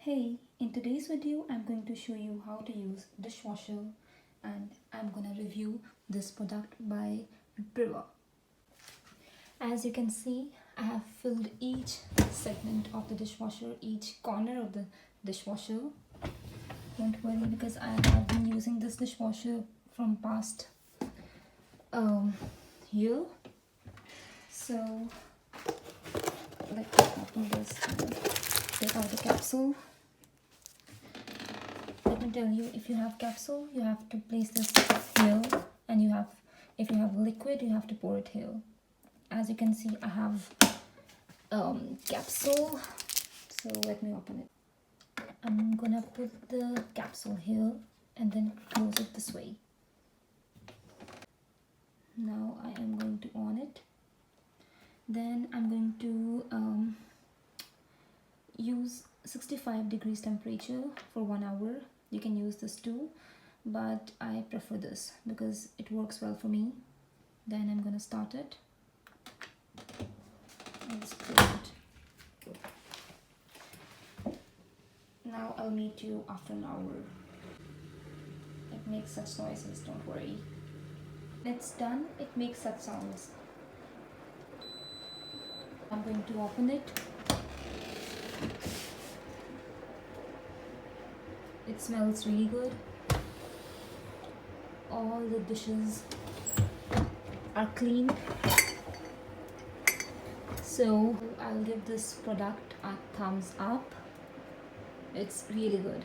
Hey, in today's video I'm going to show you how to use dishwasher, and I'm gonna review this product by Priva. As you can see, I have filled each segment of the dishwasher, each corner of the dishwasher. Don't worry, because I have been using this dishwasher from past year. So let me open this and take out the capsule. Let me tell you, if you have capsule, you have to place this here, and if you have liquid, you have to pour it here. As you can see, I have capsule, so let me open it. I'm gonna put the capsule here and then close it this way. Now I am going to on it. Then I'm going to use 65 degrees temperature for 1 hour. You can use this too, but I prefer this because it works well for me. Then I'm gonna start it. Let's close it. Now I'll meet you after an hour. It makes such noises, don't worry. When it's done, it makes such sounds. I'm going to open it. It smells really good. All the dishes are clean. So I'll give this product a thumbs up. It's really good.